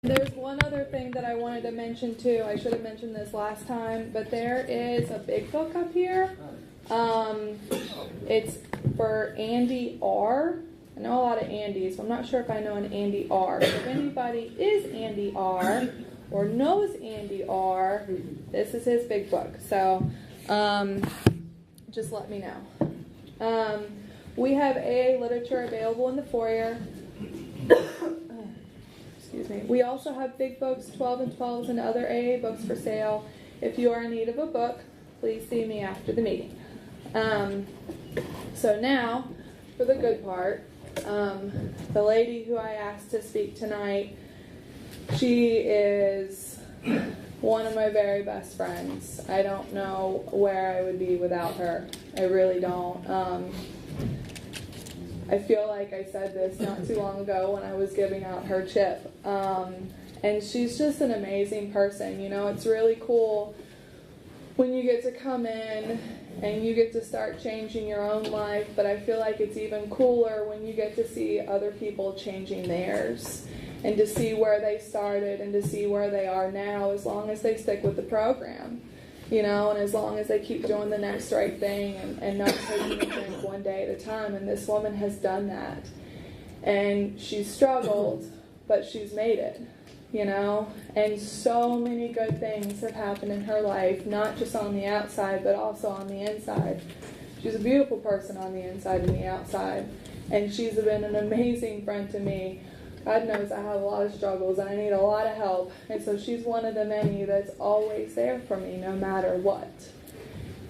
There's one other thing that I wanted to mention too. I should have mentioned this last time, but there is a big book up here. It's for Andy R. I know a lot of Andys, so I'm not sure if I know an Andy R. So if anybody is Andy R. or knows Andy R., this is his big book. So just let me know. We have AA literature available in the foyer. Excuse me. We also have big books, 12 and 12s, and other AA books for sale. If you are in need of a book, please see me after the meeting. So now, for the good part, the lady who I asked to speak tonight, she is one of my very best friends. I don't know where I would be without her. I really don't. I feel like I said this not too long ago when I was giving out her chip. And she's just an amazing person. You know, it's really cool when you get to come in and you get to start changing your own life, but I feel like it's even cooler when you get to see other people changing theirs and to see where they started and to see where they are now, as long as they stick with the program. You know, and as long as they keep doing the next right thing and not taking a drink one day at a time. And this woman has done that. And she's struggled, but she's made it, you know. And so many good things have happened in her life, not just on the outside, but also on the inside. She's a beautiful person on the inside and the outside. And she's been an amazing friend to me. God knows I have a lot of struggles and I need a lot of help. And so she's one of the many that's always there for me no matter what.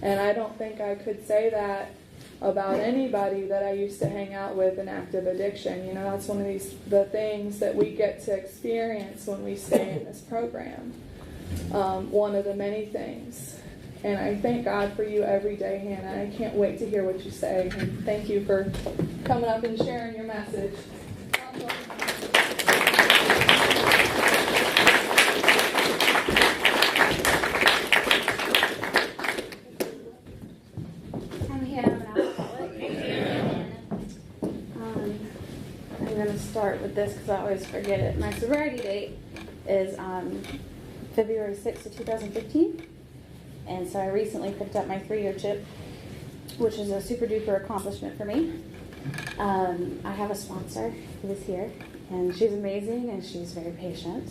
And I don't think I could say that about anybody that I used to hang out with in active addiction. You know, that's one of the things that we get to experience when we stay in this program. One of the many things. And I thank God for you every day, Hannah. I can't wait to hear what you say. And thank you for coming up and sharing your message. I'm going to start with this because I always forget it. My sobriety date is February 6th of 2015. And so I recently picked up my 3-year chip, which is a super duper accomplishment for me. I have a sponsor who is here, and she's amazing and she's very patient.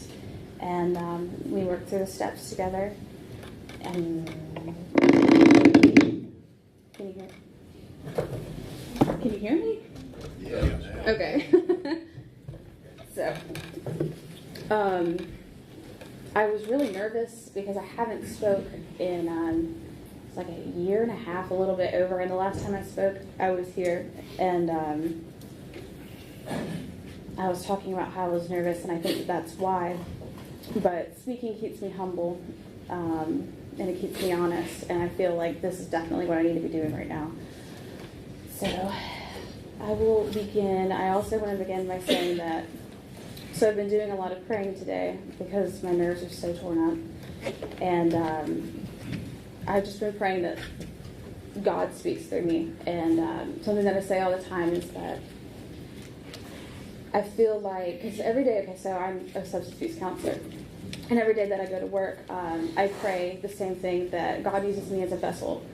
And we work through the steps together. And can you hear me? Yeah. Okay. So, I was really nervous because I haven't spoke in it's like a year and a half, a little bit over. And the last time I spoke, I was here, and I was talking about how I was nervous, and I think that's why. But speaking keeps me humble, and it keeps me honest, and I feel like this is definitely what I need to be doing right now. So I will begin. I also want to begin by saying that, so I've been doing a lot of praying today because my nerves are so torn up. And I've just been praying that God speaks through me. And something that I say all the time is that I feel like, because every day, okay, so I'm a substance abuse counselor. And every day that I go to work, I pray the same thing, that God uses me as a vessel.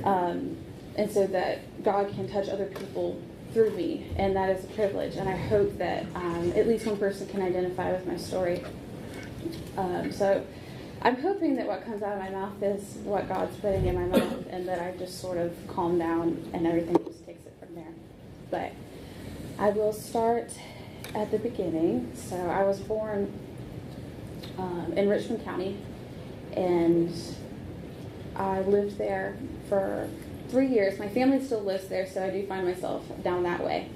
And so that God can touch other people through me, and that is a privilege. And I hope that at least one person can identify with my story. So I'm hoping that what comes out of my mouth is what God's putting in my mouth, and that I just sort of calm down and everything just takes it from there. But I will start at the beginning. So I was born in Richmond County, and I lived there for 3 years. My family still lives there, so I do find myself down that way.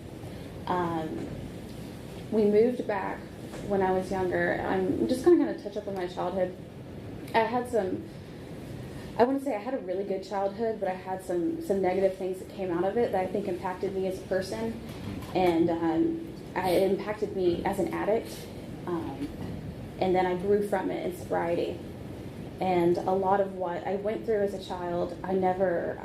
We moved back when I was younger. I'm just going to kind of touch up on my childhood. I wouldn't say I had a really good childhood, but I had some negative things that came out of it that I think impacted me as a person, and it impacted me as an addict, and then I grew from it in sobriety. And a lot of what I went through as a child, I never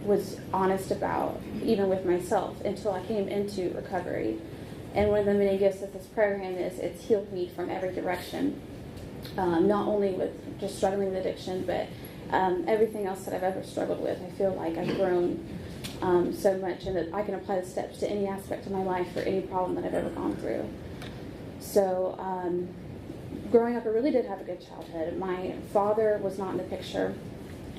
was honest about, even with myself, until I came into recovery. And one of the many gifts of this program is it's healed me from every direction, not only with just struggling with addiction, but everything else that I've ever struggled with. I feel like I've grown so much, and that I can apply the steps to any aspect of my life or any problem that I've ever gone through. So growing up, I really did have a good childhood. My father was not in the picture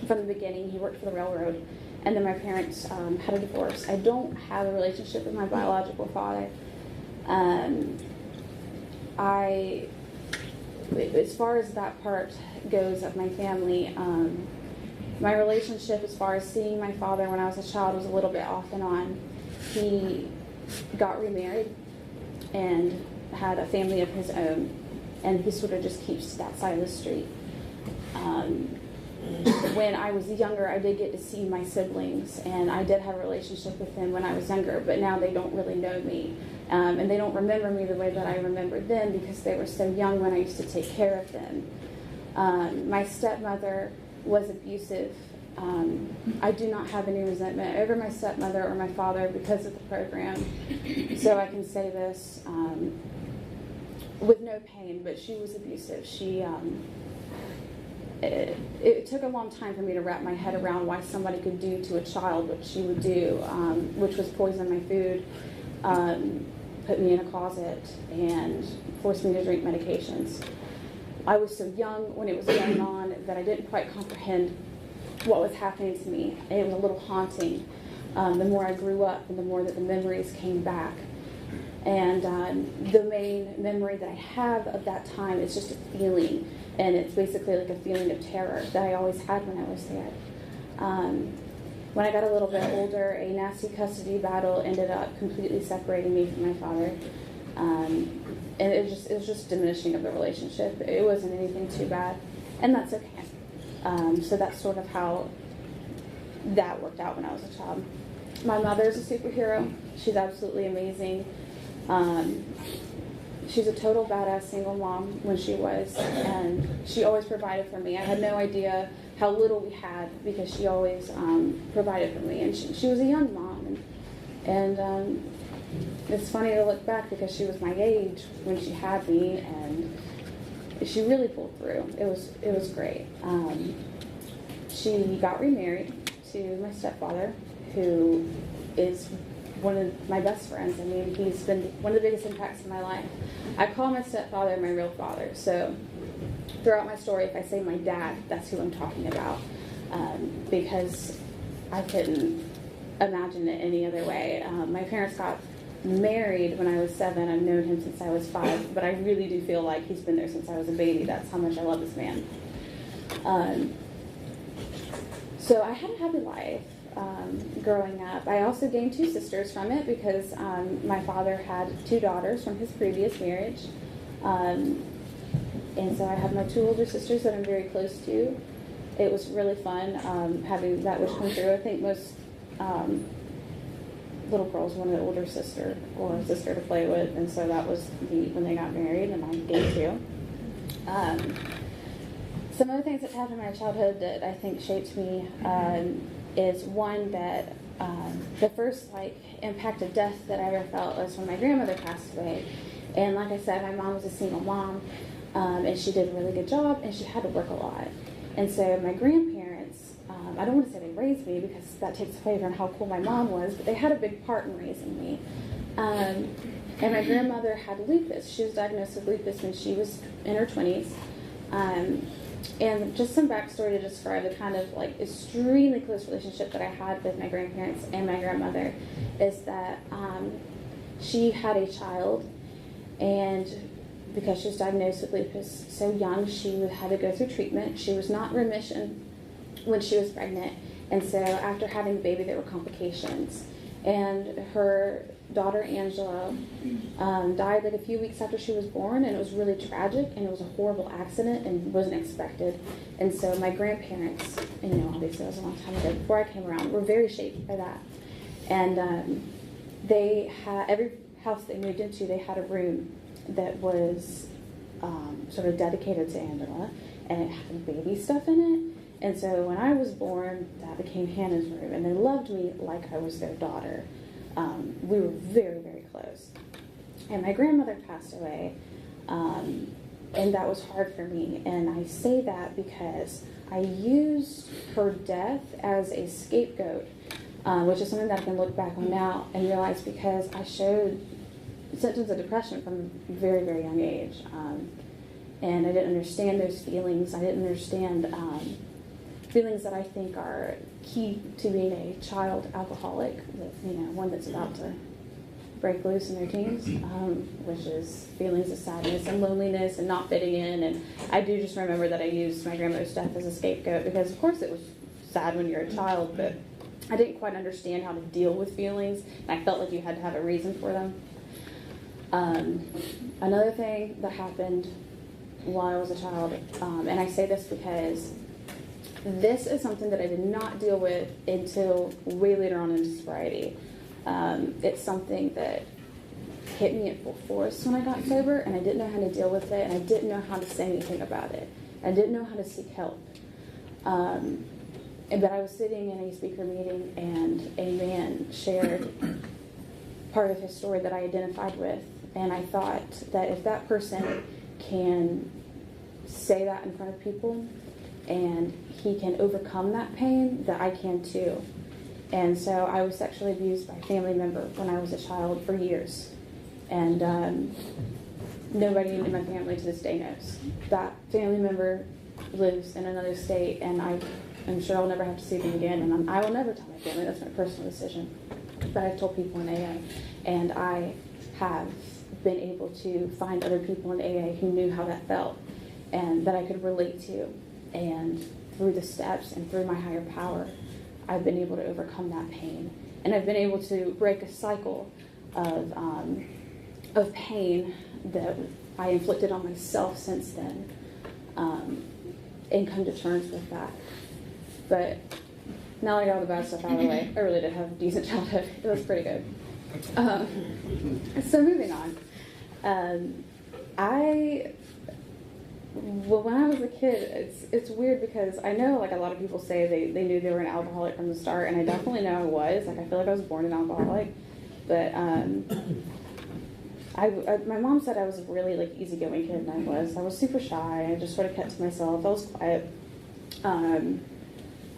from the beginning. He worked for the railroad, and then my parents had a divorce. I don't have a relationship with my biological father. As far as that part goes of my family, my relationship as far as seeing my father when I was a child was a little bit off and on. He got remarried and had a family of his own, and he sort of just keeps that side of the street. When I was younger, I did get to see my siblings, and I did have a relationship with them when I was younger, but now they don't really know me, and they don't remember me the way that I remembered them because they were so young when I used to take care of them. My stepmother was abusive. I do not have any resentment over my stepmother or my father because of the program, so I can say this with no pain, but she was abusive. It took a long time for me to wrap my head around why somebody could do to a child what she would do, which was poison my food, put me in a closet, and force me to drink medications. I was so young when it was going on that I didn't quite comprehend what was happening to me. It was a little haunting. The more I grew up and the more that the memories came back. And the main memory that I have of that time is just a feeling, and it's basically like a feeling of terror that I always had when I was there. When I got a little bit older, a nasty custody battle ended up completely separating me from my father. And it was just diminishing of the relationship. It wasn't anything too bad, and that's okay. So that's sort of how that worked out when I was a child. My mother's a superhero. She's absolutely amazing. She's a total badass single mom when she was, and she always provided for me. I had no idea how little we had because she always provided for me, and she was a young mom, and it's funny to look back because she was my age when she had me, and she really pulled through. It was great. She got remarried to my stepfather, who is one of my best friends. I mean, he's been one of the biggest impacts in my life. I call my stepfather my real father. So throughout my story, if I say my dad, that's who I'm talking about, because I couldn't imagine it any other way. My parents got married when I was 7. I've known him since I was 5, but I really do feel like he's been there since I was a baby. That's how much I love this man. So I had a happy life growing up. I also gained 2 sisters from it because my father had 2 daughters from his previous marriage. And so I have my 2 older sisters that I'm very close to. It was really fun having that wish come true. I think most little girls wanted an older sister or a sister to play with, and so that was neat when they got married, and I gained 2. Some other things that happened in my childhood that I think shaped me is one that the first impact of death that I ever felt was when my grandmother passed away. And like I said, my mom was a single mom, and she did a really good job, and she had to work a lot. And so my grandparents, I don't want to say they raised me because that takes away from how cool my mom was, but they had a big part in raising me. And my grandmother had lupus. She was diagnosed with lupus when she was in her 20s. And just some backstory to describe the kind of extremely close relationship that I had with my grandparents and my grandmother is that she had a child, and because she was diagnosed with lupus so young, she had to go through treatment. She was not in remission when she was pregnant, and so after having the baby, there were complications. And her daughter Angela died a few weeks after she was born, and it was really tragic, and it was a horrible accident and wasn't expected. And so my grandparents, obviously that was a long time ago, before I came around, were very shaken by that. And they had, every house they moved into, they had a room that was sort of dedicated to Angela, and it had baby stuff in it. And so when I was born, that became Hannah's room, and they loved me like I was their daughter. We were very, very close. And my grandmother passed away, and that was hard for me. And I say that because I used her death as a scapegoat, which is something that I can look back on now and realize because I showed symptoms of depression from a very, very young age. And I didn't understand those feelings. I didn't understand feelings that I think are key to being a child alcoholic, one that's about to break loose in their teens, which is feelings of sadness and loneliness and not fitting in. And I do just remember that I used my grandmother's death as a scapegoat because, of course, it was sad when you're a child, but I didn't quite understand how to deal with feelings, and I felt like you had to have a reason for them. Another thing that happened while I was a child, and I say this because this is something that I did not deal with until way later on in sobriety. It's something that hit me at full force when I got sober, and I didn't know how to deal with it, and I didn't know how to say anything about it. I didn't know how to seek help. But I was sitting in a speaker meeting, and a man shared part of his story that I identified with, and I thought that if that person can say that in front of people, and he can overcome that pain, that I can too. And so I was sexually abused by a family member when I was a child for years. And nobody in my family to this day knows. That family member lives in another state, and I'm sure I'll never have to see them again. And I will never tell my family. That's my personal decision. But I've told people in AA. And I have been able to find other people in AA who knew how that felt and that I could relate to. And through the steps and through my higher power, I've been able to overcome that pain. And I've been able to break a cycle of pain that I inflicted on myself since then, and come to terms with that. But now that I got all the bad stuff out of the way, I really did have a decent childhood. It was pretty good. So moving on. When I was a kid, it's weird because I know like a lot of people say they knew they were an alcoholic from the start, and I definitely know I was. Like I feel like I was born an alcoholic, but my mom said I was a really like easygoing kid, and I was super shy. I just sort of kept to myself. I was quiet.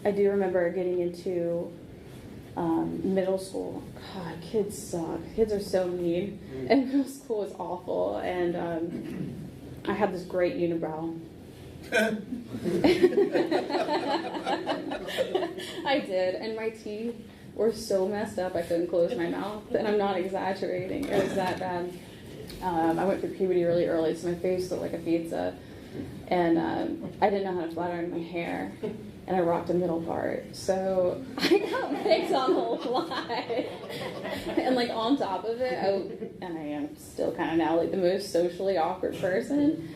I do remember getting into middle school. God, kids suck. Kids are so mean, and middle school was awful. And I had this great unibrow. I did, and my teeth were so messed up I couldn't close my mouth, and I'm not exaggerating. It was that bad. I went through puberty really early, so my face looked like a pizza, and I didn't know how to flat iron my hair, and I rocked a middle part, so I got picked on a lot. And like on top of it, and I am still kind of now like the most socially awkward person,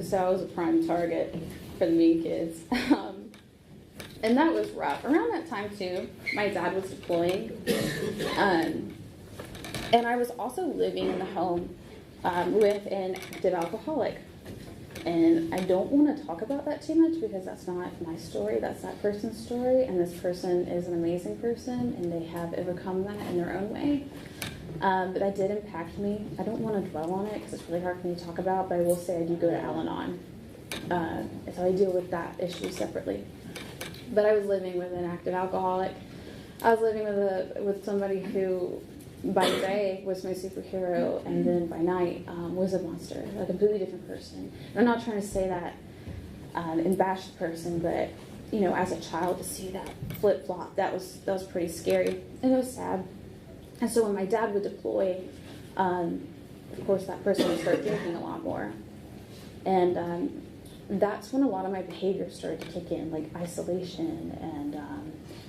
so I was a prime target for the mean kids. And that was rough. Around that time too, my dad was deploying, and I was also living in the home with an active alcoholic. And I don't want to talk about that too much because that's not my story, that's that person's story, and this person is an amazing person, and they have overcome that in their own way. But that did impact me. I don't want to dwell on it because it's really hard for me to talk about, but I will say I do go to Al-Anon. So I deal with that issue separately. But I was living with an active alcoholic. I was living with somebody who by day was my superhero, and then by night was a monster, a completely different person. And I'm not trying to say that and bash the person, but as a child to see that flip flop, that was pretty scary, and it was sad. And so when my dad would deploy, of course that person would start drinking a lot more, and that's when a lot of my behaviors started to kick in, like isolation and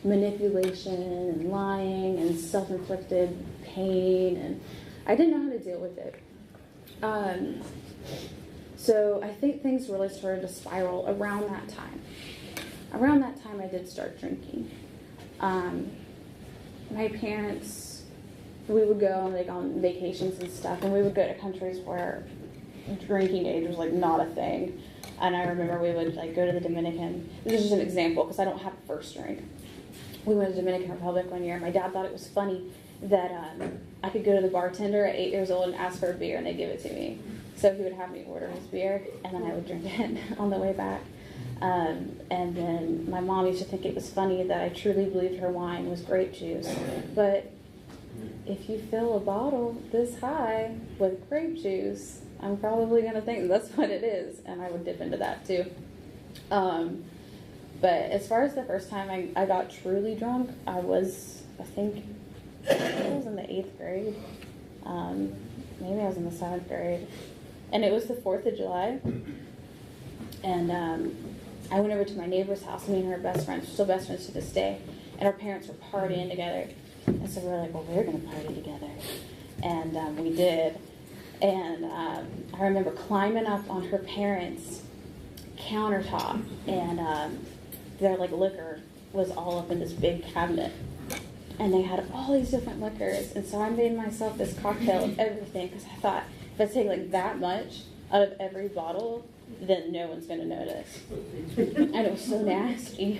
manipulation and lying and self-inflicted pain, and I didn't know how to deal with it. So I think things really started to spiral around that time. Around that time I did start drinking. My parents, we would go like on vacations and stuff, and we would go to countries where drinking age was like not a thing. And I remember we would like go to the Dominican. This is just an example because I don't have a first drink. We went to the Dominican Republic one year. My dad thought it was funny that I could go to the bartender at 8 years old and ask for a beer, and they'd give it to me. So he would have me order his beer, and then I would drink it on the way back. And then my mom used to think it was funny that I truly believed her wine was grape juice. But if you fill a bottle this high with grape juice, I'm probably going to think that's what it is. And I would dip into that too. But as far as the first time I got truly drunk, I think I was in the 8th grade. Maybe I was in the 7th grade. And it was the 4th of July. And I went over to my neighbor's house. Me and her best friends, we're still best friends to this day. And our parents were partying together. And so we're like, well, we're going to party together. And we did. And I remember climbing up on her parents' countertop. And their like liquor was all up in this big cabinet. And they had all these different liquors. And so I made myself this cocktail of everything because I thought if I take like that much out of every bottle, then no one's going to notice. And it was so nasty.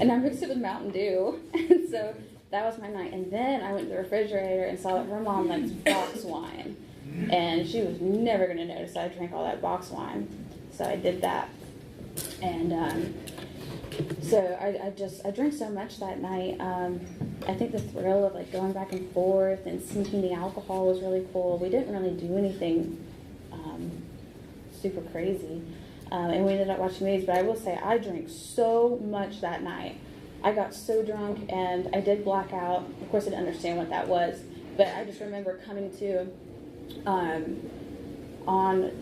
And I mixed it with Mountain Dew. And so that was my night. And then I went to the refrigerator and saw that her mom likes box wine. And she was never going to notice that I drank all that box wine. So I did that. And so I drank so much that night. I think the thrill of like going back and forth and sneaking the alcohol was really cool. We didn't really do anything super crazy. And we ended up watching movies, but I will say I drank so much that night. I got so drunk and I did black out. Of course I didn't understand what that was, but I just remember coming to on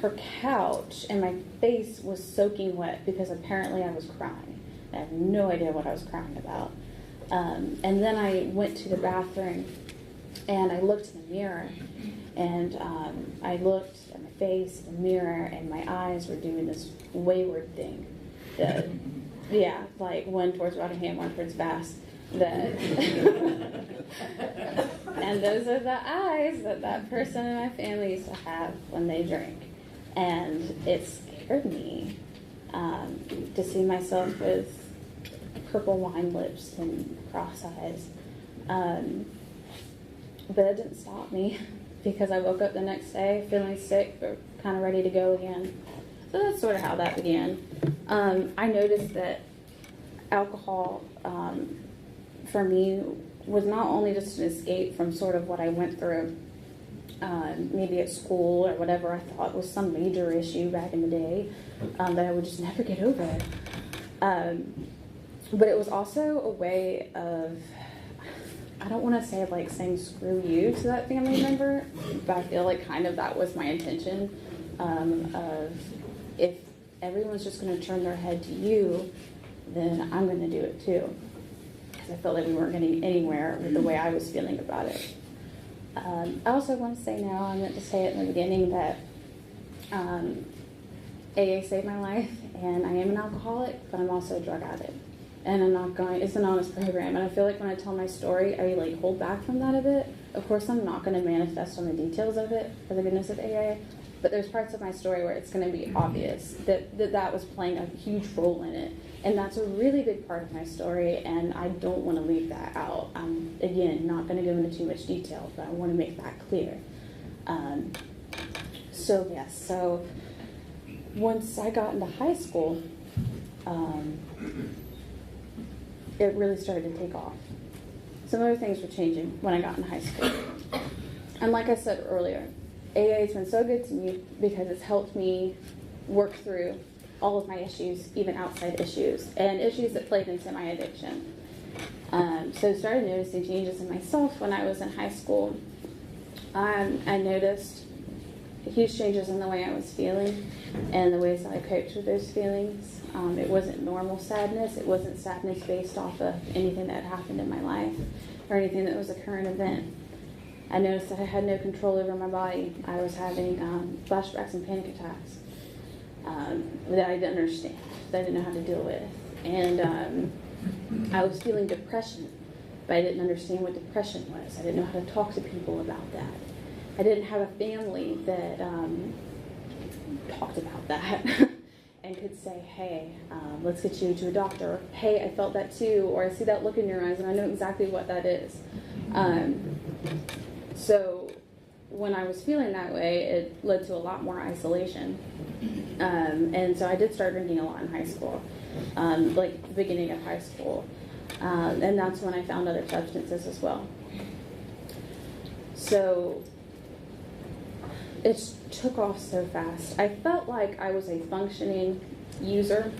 her couch and my face was soaking wet because apparently I was crying. I have no idea what I was crying about. And then I went to the bathroom and I looked in the mirror and I looked at my face in the mirror and my eyes were doing this wayward thing. That, yeah, like one towards Rottingham, one towards Bass. And those are the eyes that person in my family used to have when they drink. And it scared me to see myself with purple wine lips and cross eyes. But it didn't stop me because I woke up the next day feeling sick but kind of ready to go again. So that's sort of how that began. I noticed that alcohol for me was not only just an escape from sort of what I went through maybe at school or whatever I thought was some major issue back in the day that I would just never get over. But it was also a way of, I don't want to say like saying screw you to that family member, but I feel like kind of that was my intention of if everyone's just going to turn their head to you, then I'm going to do it too. Because I felt like we weren't getting anywhere with the way I was feeling about it. I also want to say now, I meant to say it in the beginning, that AA saved my life, and I am an alcoholic, but I'm also a drug addict. And I'm not going, it's an honest program, and I feel like when I tell my story, I like hold back from that a bit. Of course, I'm not going to manifest on the details of it, for the goodness of AA, but there's parts of my story where it's going to be obvious that was playing a huge role in it. And that's a really big part of my story, and I don't want to leave that out. Again, not going to go into too much detail, but I want to make that clear. So once I got into high school, it really started to take off. Some other things were changing when I got in high school. And like I said earlier, AA has been so good to me because it's helped me work through all of my issues, even outside issues, and issues that played into my addiction. So I started noticing changes in myself when I was in high school. I noticed huge changes in the way I was feeling and the ways that I coped with those feelings. It wasn't normal sadness. It wasn't sadness based off of anything that had happened in my life or anything that was a current event. I noticed that I had no control over my body. I was having flashbacks and panic attacks that I didn't understand, that I didn't know how to deal with. And I was feeling depression, but I didn't understand what depression was. I didn't know how to talk to people about that. I didn't have a family that talked about that and could say, hey, let's get you to a doctor. Hey, I felt that too, or I see that look in your eyes and I know exactly what that is. So when I was feeling that way, it led to a lot more isolation. And so I did start drinking a lot in high school, like the beginning of high school. And that's when I found other substances as well. So it took off so fast. I felt like I was a functioning user,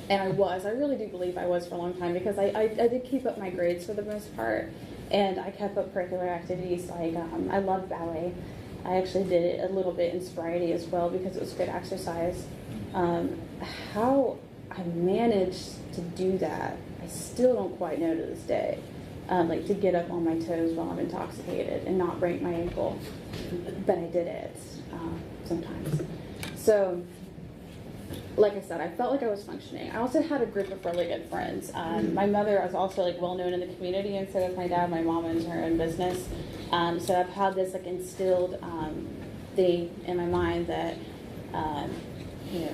and I was. I really do believe I was for a long time, because I did keep up my grades for the most part, and I kept up curricular activities. Like I loved ballet. I actually did it a little bit in sobriety as well, because it was good exercise. How I managed to do that, I still don't quite know to this day. Like to get up on my toes while I'm intoxicated and not break my ankle, but I did it sometimes. So, like I said, I felt like I was functioning. I also had a group of really good friends. My mother was also like well known in the community, and so was my dad. My mom owns her own business, so I've had this like instilled thing in my mind that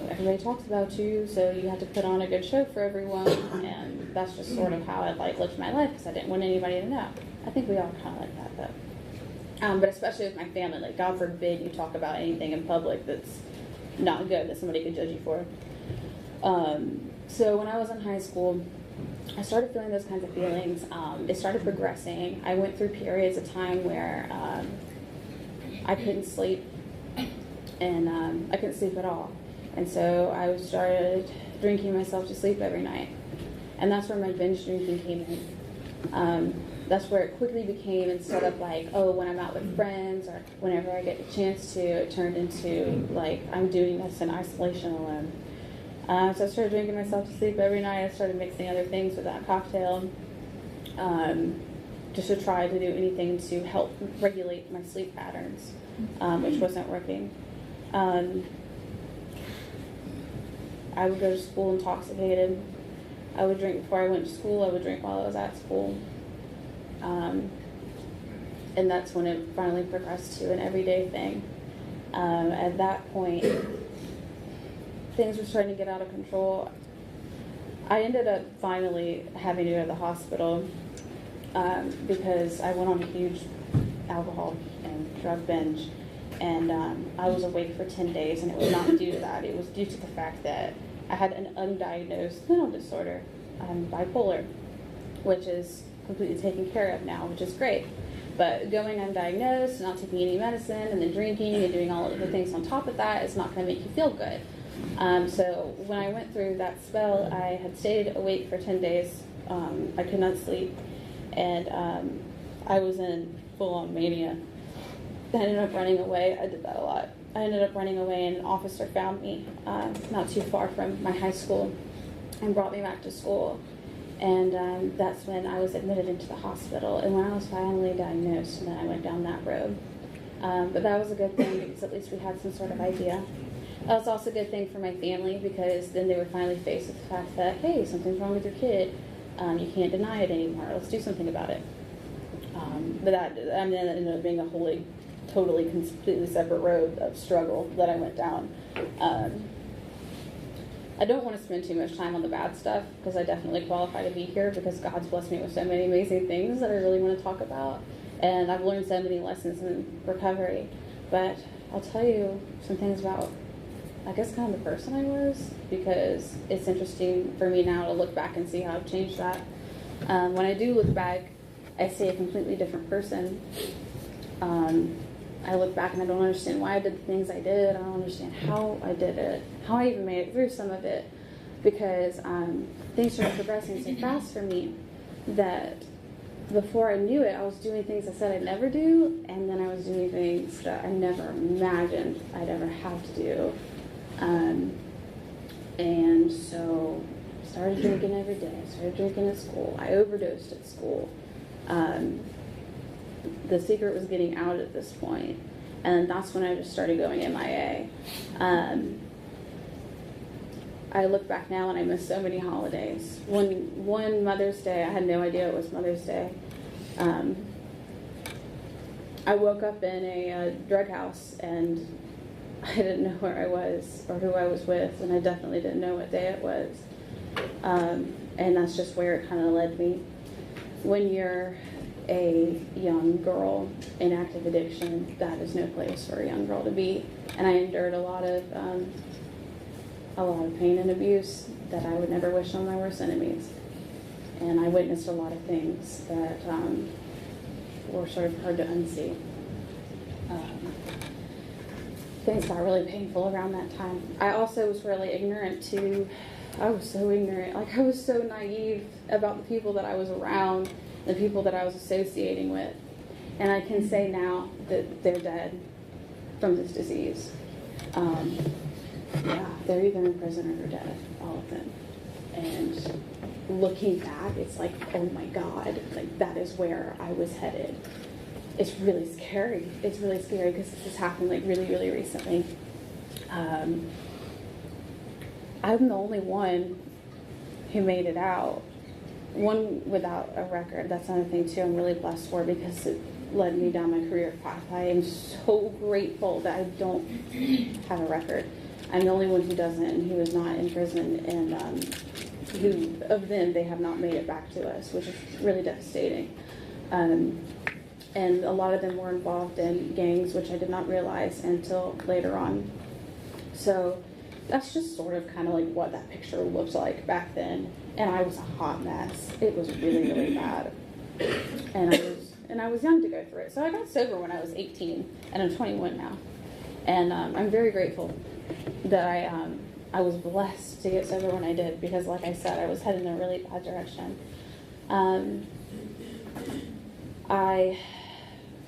everybody talks about you, so you have to put on a good show for everyone, and that's just sort of how I like lived my life, because I didn't want anybody to know. I think we all kind of like that though, but especially with my family. Like, God forbid you talk about anything in public that's not good, that somebody could judge you for. So when I was in high school, I started feeling those kinds of feelings. It started progressing. I went through periods of time where I couldn't sleep, and I couldn't sleep at all. And so I started drinking myself to sleep every night. And that's where my binge drinking came in. That's where it quickly became, instead of like, oh, when I'm out with friends or whenever I get the chance to, it turned into like, I'm doing this in isolation alone. So I started drinking myself to sleep every night. I started mixing other things with that cocktail, just to try to do anything to help regulate my sleep patterns, which wasn't working. I would go to school intoxicated. I would drink before I went to school. I would drink while I was at school. And that's when it finally progressed to an everyday thing. At that point, things were starting to get out of control. I ended up finally having to go to the hospital because I went on a huge alcohol and drug binge. And I was awake for 10 days, and it was not due to that. It was due to the fact that I had an undiagnosed mental disorder. I'm bipolar, which is completely taken care of now, which is great. But going undiagnosed, not taking any medicine, and then drinking and doing all of the things on top of that is not going to make you feel good. So when I went through that spell, I had stayed awake for 10 days. I could not sleep, and I was in full-on mania. I ended up running away. I did that a lot. I ended up running away, and an officer found me not too far from my high school and brought me back to school. And that's when I was admitted into the hospital, and when I was finally diagnosed, and then I went down that road. But that was a good thing, because at least we had some sort of idea. That was also a good thing for my family, because then they were finally faced with the fact that, hey, something's wrong with your kid. You can't deny it anymore. Let's do something about it. But that ended up being a totally, completely separate road of struggle that I went down. I don't want to spend too much time on the bad stuff, because I definitely qualify to be here, because God's blessed me with so many amazing things that I really want to talk about. And I've learned so many lessons in recovery. But I'll tell you some things about, I guess, kind of the person I was, because it's interesting for me now to look back and see how I've changed that. When I do look back, I see a completely different person. I look back and I don't understand why I did the things I did. I don't understand how I did it, how I even made it through some of it, because things started progressing so fast for me that before I knew it, I was doing things I said I'd never do, and then I was doing things that I never imagined I'd ever have to do. And so I started drinking every day. I started drinking at school. I overdosed at school. The secret was getting out at this point, and that's when I just started going MIA. I look back now and I miss so many holidays. One Mother's Day, I had no idea it was Mother's Day. I woke up in a drug house, and I didn't know where I was or who I was with, and I definitely didn't know what day it was. And that's just where it kind of led me. When you're a young girl in active addiction, that is no place for a young girl to be. And I endured a lot of pain and abuse that I would never wish on my worst enemies. And I witnessed a lot of things that were sort of hard to unsee. Things got really painful around that time. I also was really ignorant too. I was so ignorant. Like, I was so naive about the people that I was around, the people that I was associating with. And I can say now that they're dead from this disease. Yeah, they're either in prison or they're dead, all of them. And looking back, it's like, oh my God, like that is where I was headed. It's really scary. It's really scary because this has happened like really, really recently. I'm the only one who made it out. One without a record. That's another thing too I'm really blessed for, because it led me down my career path. I am so grateful that I don't have a record. I'm the only one who doesn't, and who is not in prison, and who of them, they have not made it back to us, which is really devastating. And a lot of them were involved in gangs, which I did not realize until later on. So that's just sort of kind of like what that picture looked like back then. And I was a hot mess. It was really, really bad. And I was young to go through it. So I got sober when I was 18, and I'm 21 now. And I'm very grateful that I was blessed to get sober when I did, because like I said, I was headed in a really bad direction.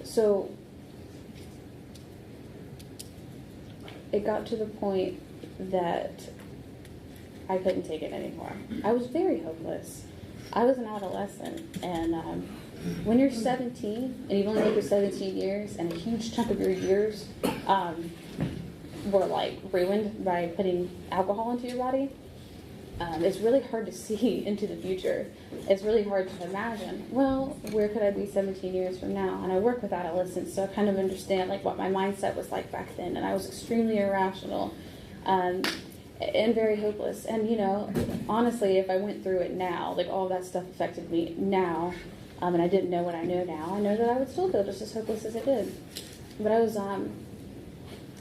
So it got to the point that I couldn't take it anymore. I was very hopeless. I was an adolescent, and when you're 17 and you've only lived for 17 years, and a huge chunk of your years were like ruined by putting alcohol into your body, it's really hard to see into the future. It's really hard to imagine, well, where could I be 17 years from now? And I work with adolescents, so I kind of understand like what my mindset was like back then. And I was extremely irrational and very hopeless. And, you know, honestly, if I went through it now, like all that stuff affected me now, and I didn't know what I know now, I know that I would still feel just as hopeless as I did. But I was,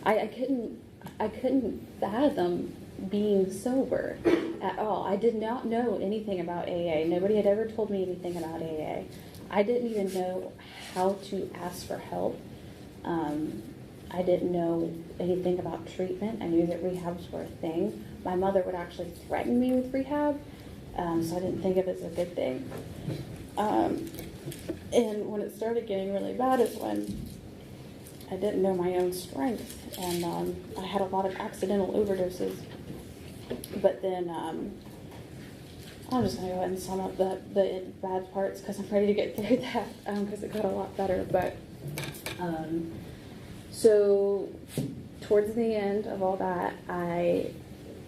I couldn't fathom being sober at all. I did not know anything about AA. Nobody had ever told me anything about AA. I didn't even know how to ask for help. I didn't know anything about treatment. I knew that rehabs were a thing. My mother would actually threaten me with rehab, so I didn't think of it as a good thing. And when it started getting really bad is when I didn't know my own strength, and I had a lot of accidental overdoses. But then I'm just going to go ahead and sum up the bad parts, because I'm ready to get through that, because it got a lot better. But so towards the end of all that, I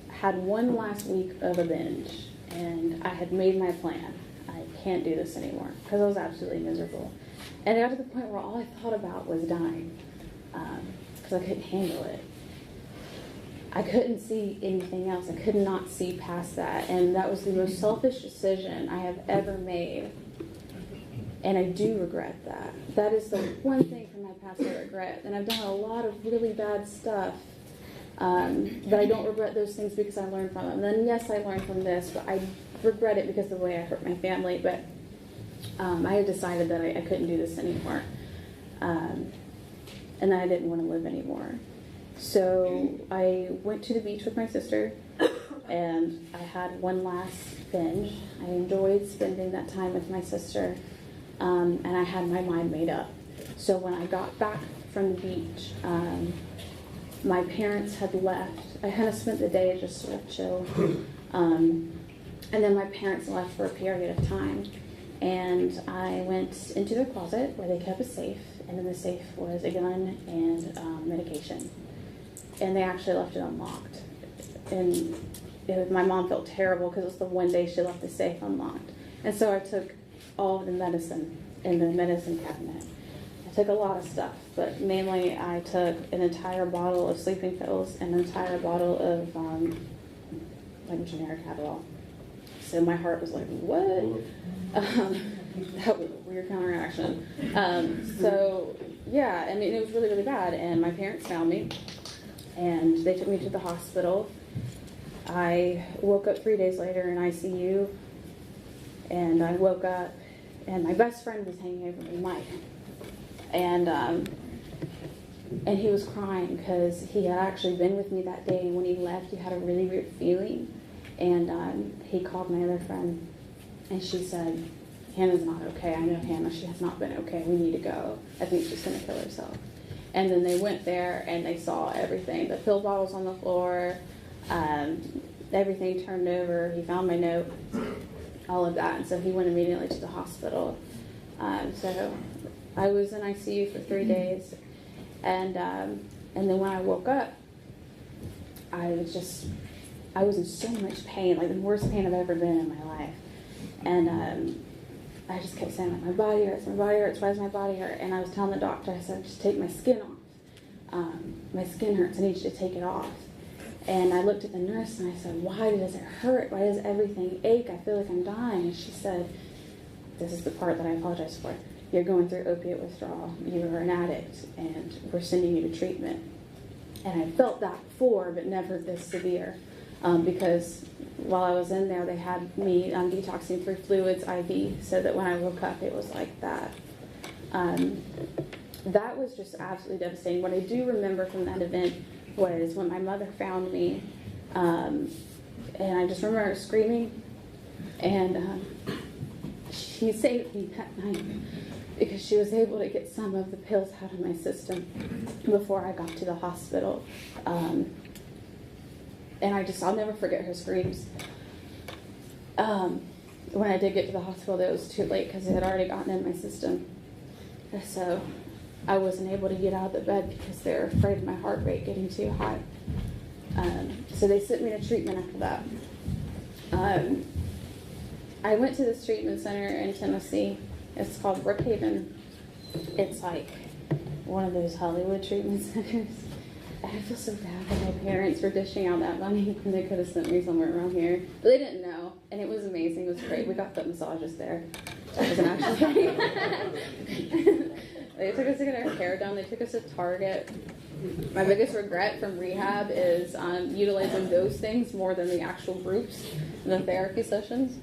had one last week of a binge, and I had made my plan. I can't do this anymore, because I was absolutely miserable. And it got to the point where all I thought about was dying, because I couldn't handle it. I couldn't see anything else. I could not see past that. And that was the most selfish decision I have ever made. And I do regret that. That is the one thing from my past I regret. And I've done a lot of really bad stuff. But I don't regret those things because I learned from them. And then, yes, I learned from this, but I regret it because of the way I hurt my family. But I had decided that I couldn't do this anymore. And that I didn't want to live anymore. So I went to the beach with my sister, and I had one last binge. I enjoyed spending that time with my sister, and I had my mind made up. So when I got back from the beach, my parents had left. I kind of spent the day just sort of chill, and then my parents left for a period of time, and I went into their closet where they kept a safe, and in the safe was a gun and medication. And they actually left it unlocked. And my mom felt terrible because it was the one day she left the safe unlocked. And so I took all of the medicine in the medicine cabinet. I took a lot of stuff, but mainly I took an entire bottle of sleeping pills and an entire bottle of like generic Adderall. So my heart was like, what? That was a weird counteraction. So yeah, I mean, it was really, really bad. And my parents found me, and they took me to the hospital. I woke up 3 days later in ICU, and I woke up, and my best friend was hanging over me, Mike. And he was crying because he had actually been with me that day, and when he left, he had a really weird feeling. And he called my other friend, and she said, Hannah's not okay. I know Hanna. She has not been okay. We need to go. I think she's going to kill herself. And then they went there, and they saw everything. The pill bottles on the floor, everything turned over. He found my note, all of that. And so he went immediately to the hospital. So I was in ICU for 3 days. And then when I woke up, I was in so much pain, like the worst pain I've ever been in my life. And I just kept saying, like, my body hurts, why does my body hurt? And I was telling the doctor, I said, just take my skin off. My skin hurts, I need you to take it off. And I looked at the nurse and I said, why does it hurt? Why does everything ache? I feel like I'm dying. And she said, this is the part that I apologize for. You're going through opiate withdrawal. You are an addict, and we're sending you to treatment. And I felt that before, but never this severe. Because while I was in there, they had me detoxing through fluids IV, so that when I woke up, it was like that. That was just absolutely devastating. What I do remember from that event was when my mother found me, and I just remember her screaming, and she saved me that night because she was able to get some of the pills out of my system before I got to the hospital. And I'll never forget her screams. When I did get to the hospital, it was too late because it had already gotten in my system. So I wasn't able to get out of the bed because they were afraid of my heart rate getting too high. So they sent me to treatment after that. I went to this treatment center in Tennessee. It's called Brookhaven. It's like one of those Hollywood treatment centers. And I feel so bad that my parents were dishing out that money when they could have sent me somewhere around here. But they didn't know, and it was amazing. It was great. We got foot massages there. That wasn't actually They took us to get our hair done. They took us to Target. My biggest regret from rehab is utilizing those things more than the actual groups and the therapy sessions.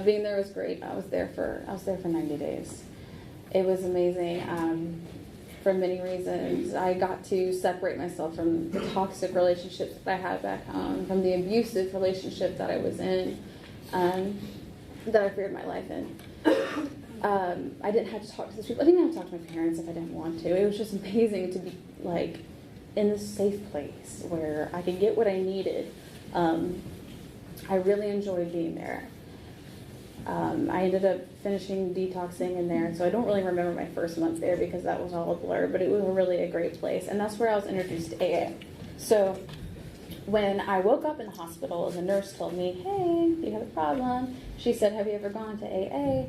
Being there was great. I was there for 90 days. It was amazing for many reasons. I got to separate myself from the toxic relationships that I had back home, from the abusive relationship that I was in, that I feared my life in. I didn't have to talk to those people. I didn't have to talk to my parents if I didn't want to. It was just amazing to be like in this safe place where I could get what I needed. I really enjoyed being there. I ended up finishing detoxing in there, so I don't really remember my first month there because that was all a blur, but it was really a great place, and that's where I was introduced to AA. So when I woke up in the hospital, the nurse told me, hey, you have a problem. She said, have you ever gone to AA?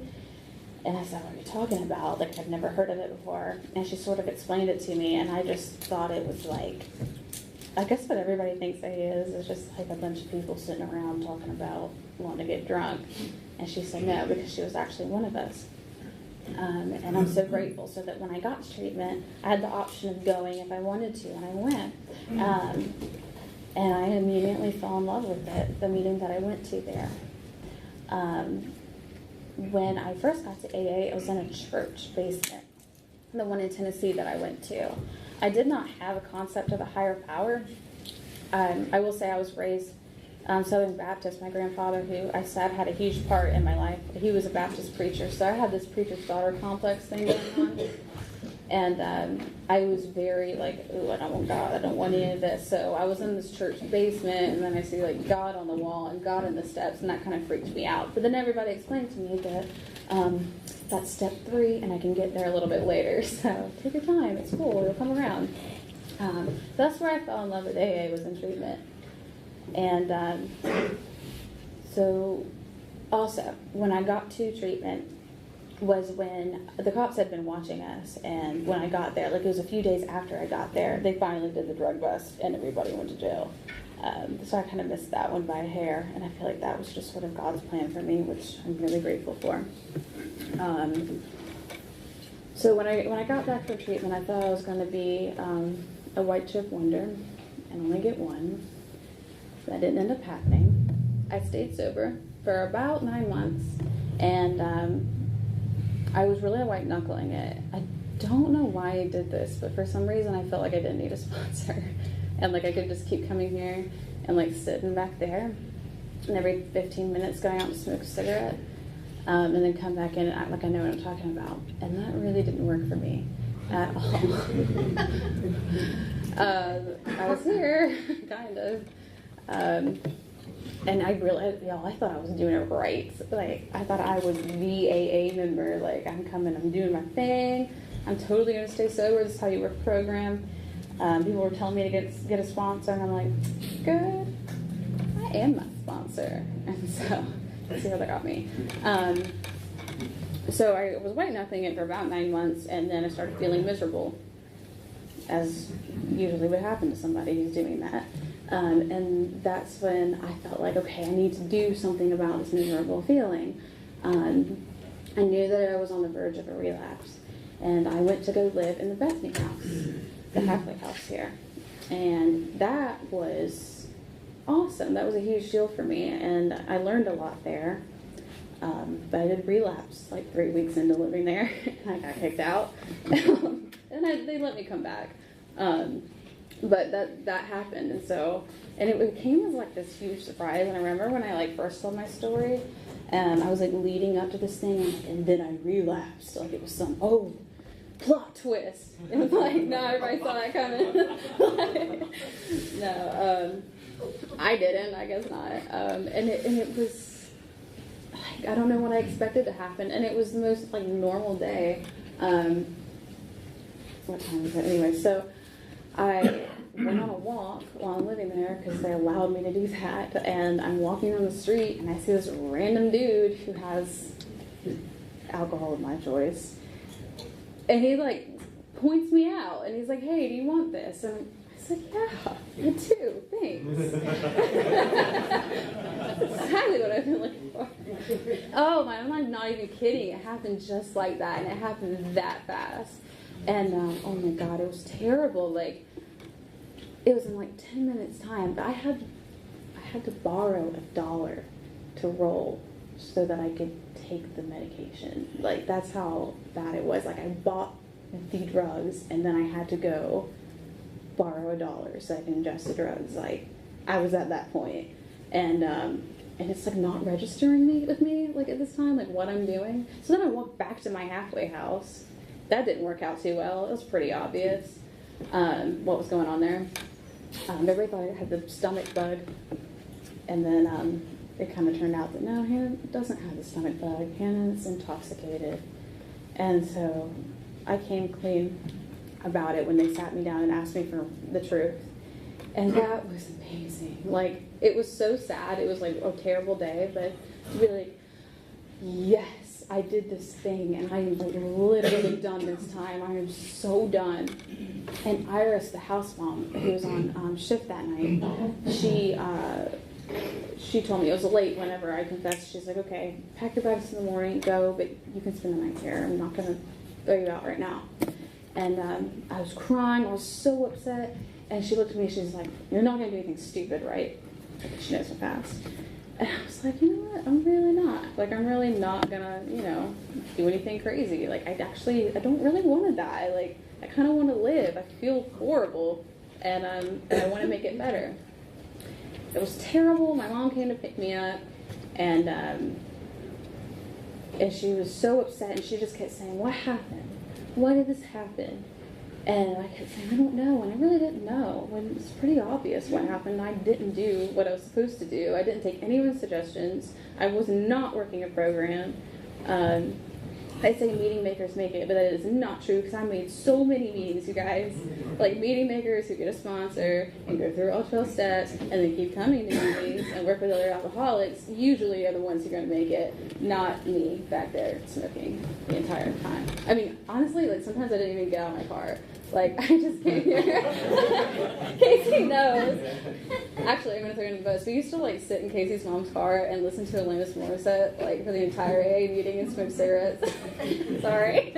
And I said, what are you talking about? Like, I've never heard of it before. And she sort of explained it to me, and I just thought it was like, I guess what everybody thinks AA is just like a bunch of people sitting around talking about wanting to get drunk. And she said no, because she was actually one of us. And I'm so grateful, so that when I got to treatment, I had the option of going if I wanted to, and I went. And I immediately fell in love with it, the meeting that I went to there. When I first got to AA, I was in a church basement, the one in Tennessee that I went to. I did not have a concept of a higher power. I will say I was raised Southern Baptist. My grandfather, who I said had a huge part in my life, he was a Baptist preacher, so I had this preacher's daughter complex thing going on. And I was very like, ooh, I don't want God, I don't want any of this. So I was in this church basement, and then I see like God on the wall and God in the steps, and that kind of freaked me out. But then everybody explained to me that that's step 3, and I can get there a little bit later. So take your time, it's cool, it'll come around. That's where I fell in love with AA, was in treatment. And so also, when I got to treatment was when the cops had been watching us, and when I got there, like it was a few days after I got there, they finally did the drug bust and everybody went to jail. So I kind of missed that one by a hair, and I feel like that was just sort of God's plan for me, which I'm really grateful for. So when I got back from treatment, I thought I was going to be a white chip wonder and only get one. That didn't end up happening. I stayed sober for about 9 months, and I was really white knuckling it. I don't know why I did this, but for some reason I felt like I didn't need a sponsor, and like I could just keep coming here and like sitting back there, and every 15 minutes going out to smoke a cigarette, and then come back in and act like I know what I'm talking about, and that really didn't work for me at all. I was here, kind of. And I realized, I thought I was doing it right. Like, I thought I was the AA member. Like, I'm coming, I'm doing my thing. I'm totally going to stay sober. This is how you work the program. People were telling me to get a sponsor, and I'm like, good. I am my sponsor. And so, let's see how that got me. So I was white knuckling it for about 9 months, and then I started feeling miserable, as usually would happen to somebody who's doing that. And that's when I felt like, okay, I need to do something about this miserable feeling. I knew that I was on the verge of a relapse, and I went to go live in the Bethany house, the halfway house here. And that was awesome. That was a huge deal for me, and I learned a lot there. But I did relapse like 3 weeks into living there, and I got kicked out. And they let me come back. But that happened, and it came as like this huge surprise. And I remember when I like first told my story, and I was like leading up to this thing, and then I relapsed. Like it was some plot twist. And it's like, no, everybody saw that coming. No, I didn't. I guess not. And it was like, I don't know what I expected to happen, and it was the most like normal day. What time is it anyway? So I went on a walk while I'm living there because they allowed me to do that, and I'm walking on the street and I see this random dude who has alcohol of my choice, and he like points me out and he's like, hey, do you want this? And I said, yeah, I do, thanks. That's exactly what I've been looking for. Oh my, I'm not even kidding, it happened just like that, and it happened that fast. And oh my God, it was terrible. Like, it was in like 10 minutes time, but I had to borrow $1 to roll so that I could take the medication. Like, that's how bad it was. Like, I bought the drugs, and then I had to go borrow $1 so I can ingest the drugs. Like, I was at that point. And it's like not registering with me like at this time, like what I'm doing. So then I walked back to my halfway house. That didn't work out too well. It was pretty obvious what was going on there. Everybody thought I had the stomach bug, and then it kind of turned out that no, Hannah doesn't have the stomach bug. Hannah's intoxicated. And so I came clean about it when they sat me down and asked me for the truth. And that was amazing. Like, it was so sad. It was like a terrible day, but to be like, yes, I did this thing, and I am like literally done this time. I am so done. And Iris, the house mom, who was on shift that night, she told me, it was late whenever I confessed. She's like, okay, pack your bags in the morning, go, but you can spend the night here. I'm not going to throw you out right now. And I was crying. I was so upset. And she looked at me, she's like, you're not going to do anything stupid, right? She knows me fast. And I was like, you know what? I'm really not. Like, I'm really not going to, do anything crazy. Like, I don't really want to die. Like, I kind of want to live. I feel horrible. And I want to make it better. It was terrible. My mom came to pick me up. And she was so upset. And she just kept saying, what happened? Why did this happen? And I kept saying, I don't know, and I really didn't know. When it's pretty obvious what happened. I didn't do what I was supposed to do. I didn't take anyone's suggestions. I was not working a program. I say meeting makers make it, but that is not true, because I made so many meetings, you guys. Like meeting makers who get a sponsor and go through all 12 steps and then keep coming to meetings and work with other alcoholics usually are the ones who are going to make it, not me back there smoking the entire time. I mean, honestly, like sometimes I didn't even get out of my car. Like, I just came here. Casey knows. Actually, I'm going to throw in the bus. We used to like sit in Casey's mom's car and listen to Alanis Morissette like for the entire AA meeting and smoke cigarettes. Sorry.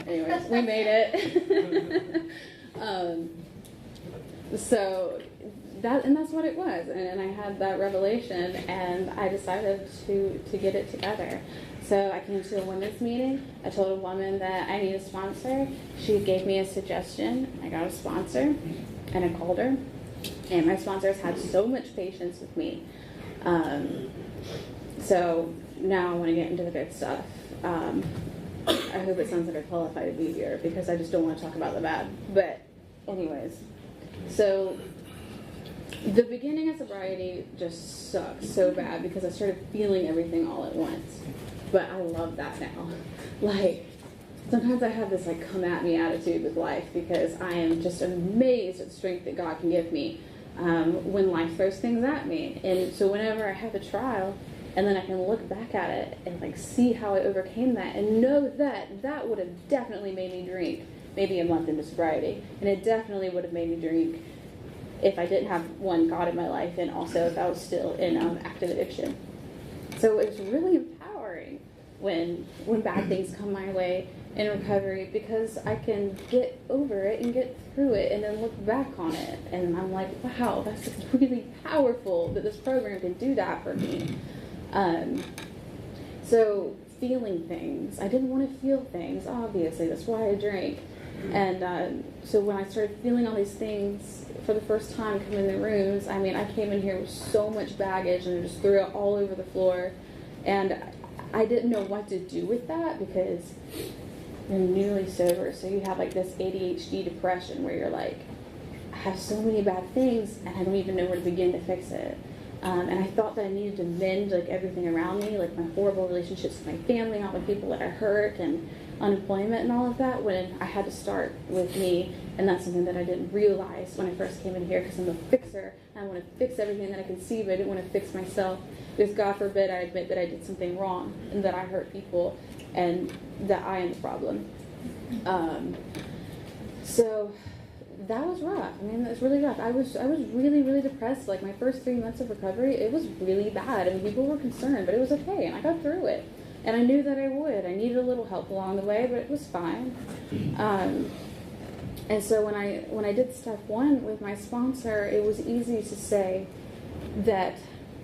Anyways, we made it. So that's what it was, and I had that revelation, and I decided to get it together. So I came to a women's meeting. I told a woman that I need a sponsor. She gave me a suggestion. I got a sponsor, and I called her. And my sponsors had so much patience with me. So now I want to get into the good stuff. I hope it sounds like I qualify to be here because I just don't want to talk about the bad. But anyways, so the beginning of sobriety just sucked so bad because I started feeling everything all at once. But I love that now. Like, sometimes I have this like come at me attitude with life because I am just amazed at the strength that God can give me when life throws things at me. And so whenever I have a trial, and then I can look back at it and like see how I overcame that and know that that would have definitely made me drink maybe a month into sobriety. And it definitely would have made me drink if I didn't have one God in my life and also if I was still in active addiction. So it was really empowering when bad things come my way in recovery because I can get over it and get through it and then look back on it. And I'm like, wow, that's really powerful that this program can do that for me. So feeling things. I didn't want to feel things, obviously. That's why I drank. And so when I started feeling all these things for the first time coming in the rooms, I mean, I came in here with so much baggage and just threw it all over the floor. And I didn't know what to do with that because you're newly sober. So you have like this ADHD depression where you're like, I have so many bad things and I don't even know where to begin to fix it. And I thought that I needed to mend like everything around me, like my horrible relationships with my family, all the people that I hurt, and unemployment and all of that, when I had to start with me. And that's something that I didn't realize when I first came in here because I'm a fixer. I want to fix everything that I can see, but I didn't want to fix myself. Because God forbid I admit that I did something wrong and that I hurt people and that I am the problem. So that was rough. I mean, it was really rough. I was really, really depressed. Like my first 3 months of recovery, it was really bad. I mean, people were concerned, but it was okay, and I got through it. And I knew that I would. I needed a little help along the way, but it was fine. And so when I did step 1 with my sponsor, it was easy to say that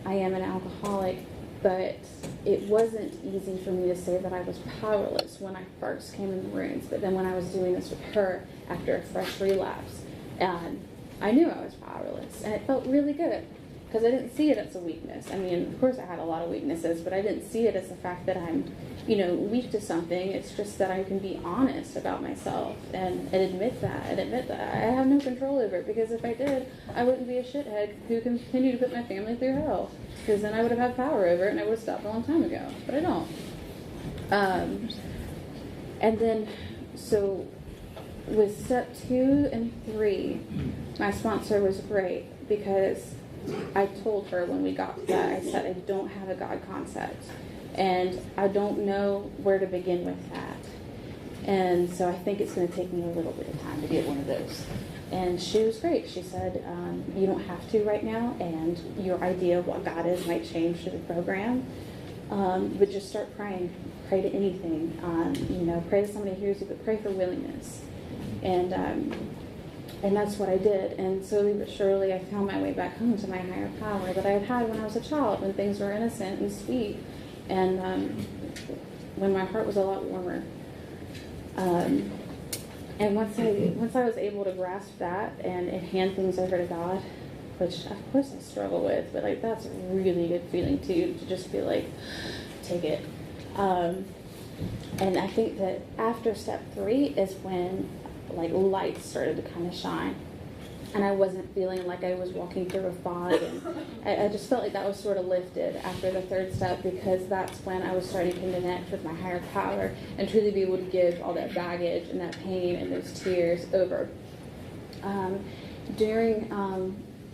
I am an alcoholic, but it wasn't easy for me to say that I was powerless when I first came in the rooms. But then when I was doing this with her after a fresh relapse, and I knew I was powerless, and it felt really good because I didn't see it as a weakness. I mean, of course I had a lot of weaknesses, but I didn't see it as the fact that I'm, weak to something. It's just that I can be honest about myself and admit that, I have no control over it, because if I did, I wouldn't be a shithead who continued to put my family through hell, because then I would have had power over it and I would have stopped a long time ago, but I don't. And then, so with step 2 and 3, my sponsor was great because I told her when we got to that, I said, I don't have a God concept, and I don't know where to begin with that. And so I think it's going to take me a little bit of time to get one of those. And she was great. She said, you don't have to right now, and your idea of what God is might change through the program. But just start praying. Pray to anything. Pray to somebody who hears you, but pray for willingness. And that's what I did. And slowly but surely, I found my way back home to my higher power that I had when I was a child, when things were innocent and sweet, and when my heart was a lot warmer. And once I was able to grasp that and hand things over to God, which of course I struggle with, but like that's a really good feeling too, to just be like, take it. And I think that after step 3 is when like lights started to kind of shine, and I wasn't feeling like I was walking through a fog, and I just felt like that was sort of lifted after the 3rd step, because that's when I was starting to connect with my higher power and truly be able to give all that baggage and that pain and those tears over.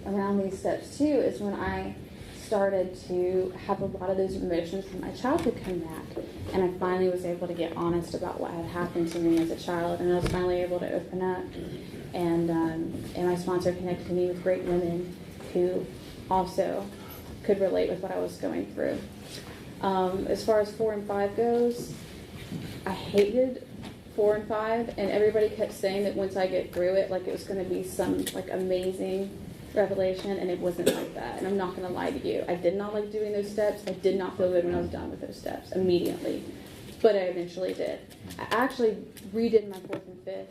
Around these steps too is when I started to have a lot of those emotions from my childhood come back, and I finally was able to get honest about what had happened to me as a child, and I was finally able to open up, and and my sponsor connected me with great women who also could relate with what I was going through. As far as 4 and 5 goes, I hated 4 and 5, and everybody kept saying that once I get through it, like it was going to be some like amazing revelation, and it wasn't like that. And I'm not going to lie to you, I did not like doing those steps. I did not feel good when I was done with those steps immediately, but I eventually did. I actually redid my 4th and 5th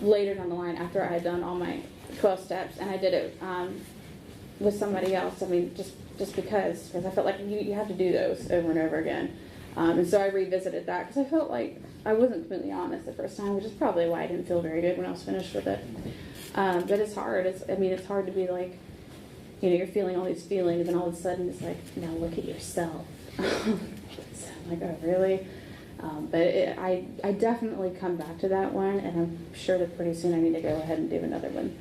later down the line after I had done all my 12 steps, and I did it with somebody else. I mean, just because I felt like you have to do those over and over again. And so I revisited that because I felt like I wasn't completely honest the first time, which is probably why I didn't feel very good when I was finished with it. But it's hard. It's hard to be like, you're feeling all these feelings, and all of a sudden it's like, now look at yourself. So I'm like, oh, really? But I definitely come back to that one, and I'm sure that pretty soon I need to go ahead and do another one.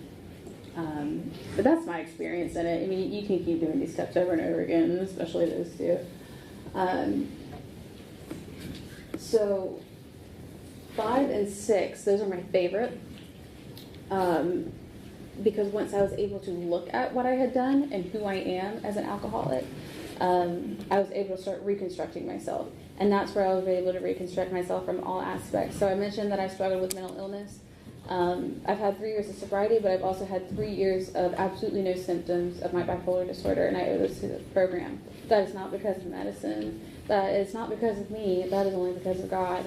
But that's my experience in it. I mean, you can keep doing these steps over and over again, especially those two. So 5 and 6, those are my favorite. Because once I was able to look at what I had done and who I am as an alcoholic, I was able to start reconstructing myself. And that's where I was able to reconstruct myself from all aspects. So I mentioned that I struggled with mental illness. I've had 3 years of sobriety, but I've also had 3 years of absolutely no symptoms of my bipolar disorder, and I owe this to the program. That is not because of medicine. That is not because of me. That is only because of God,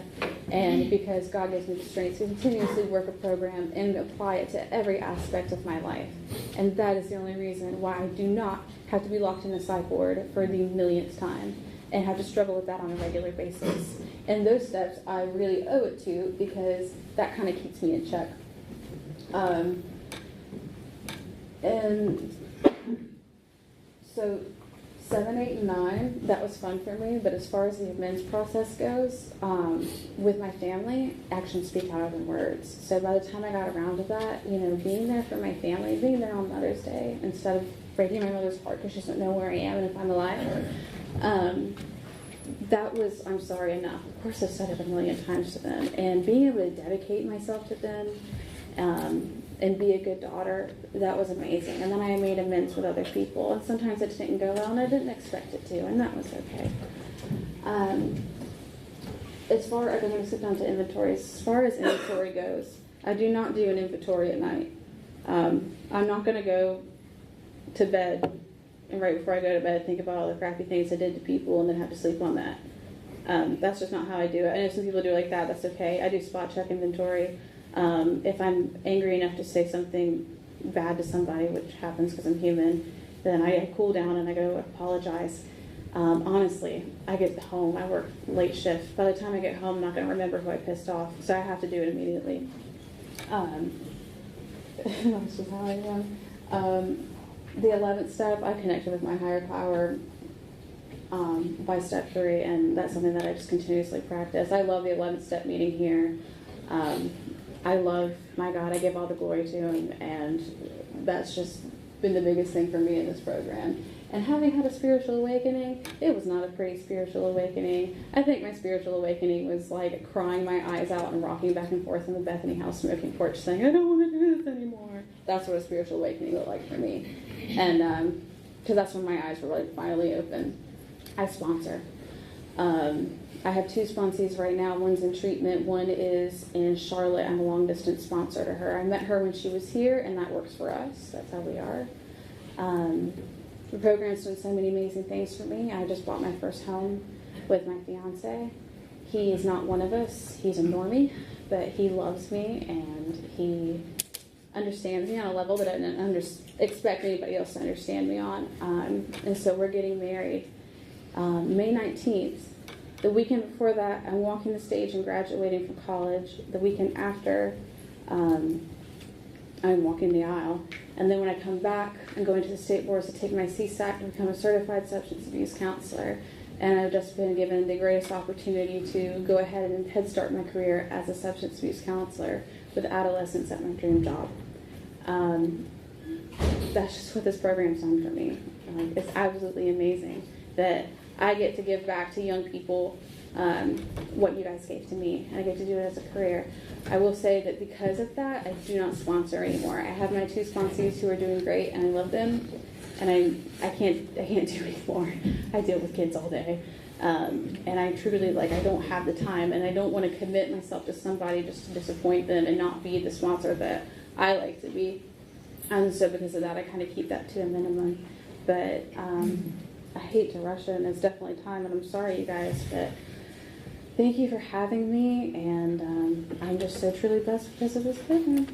and because God gives me the strength to continuously work a program and apply it to every aspect of my life. And that is the only reason why I do not have to be locked in a psych ward for the millionth time and have to struggle with that on a regular basis. And those steps I really owe it to, because that kind of keeps me in check. And so 7, 8, and 9, that was fun for me. But as far as the amends process goes, with my family, actions speak louder than words. So by the time I got around to that, being there for my family, being there on Mother's Day instead of breaking my mother's heart because she doesn't know where I am and if I'm alive, that was, I'm sorry enough. Of course, I've said it a million times to them. And being able to dedicate myself to them and be a good daughter, that was amazing. And then I made amends with other people. And sometimes it didn't go well, and I didn't expect it to, and that was okay. I'm going to sit down to inventories. As far as inventory goes, I do not do an inventory at night. I'm not going to go to bed and right before I go to bed think about all the crappy things I did to people and then have to sleep on that. That's just not how I do it. I know some people do it like that. That's okay. I do spot check inventory. If I'm angry enough to say something bad to somebody, which happens because I'm human, then I cool down and I go apologize. Honestly, I get home, I work late shift. By the time I get home, I'm not going to remember who I pissed off, so I have to do it immediately. That's just how I am. The 11th step, I connected with my higher power by step 3, and that's something that I just continuously practice. I love the 11th step meeting here. I love my God. I give all the glory to Him, and that's just been the biggest thing for me in this program. And having had a spiritual awakening, it was not a pretty spiritual awakening. I think my spiritual awakening was like crying my eyes out and rocking back and forth in the Bethany house smoking porch saying, I don't want to do this anymore. That's what a spiritual awakening looked like for me. And because that's when my eyes were like finally open. I sponsor. I have 2 sponsees right now. One's in treatment. One is in Charlotte. I'm a long-distance sponsor to her. I met her when she was here, and that works for us. That's how we are. The program's done so many amazing things for me. I just bought my first home with my fiance. He is not one of us. He's a normie, but he loves me, and he understands me on a level that I didn't expect anybody else to understand me on. And so we're getting married May 19th. The weekend before that, I'm walking the stage and graduating from college. The weekend after, I'm walking the aisle. And then when I come back, I'm going to the state boards to take my CSAC to become a certified substance abuse counselor. And I've just been given the greatest opportunity to go ahead and head start my career as a substance abuse counselor with adolescents at my dream job. That's just what this program's done for me. It's absolutely amazing that I get to give back to young people what you guys gave to me, and I get to do it as a career. I will say that because of that, I do not sponsor anymore. I have my 2 sponsees who are doing great, and I love them, and I can't do anymore. I deal with kids all day, and I truly, like, I don't have the time, and I don't want to commit myself to somebody just to disappoint them and not be the sponsor that I like to be. And so because of that, I kind of keep that to a minimum. But I hate to rush it, and it's definitely time, and I'm sorry, you guys, but thank you for having me, and I'm just so truly blessed because of this program.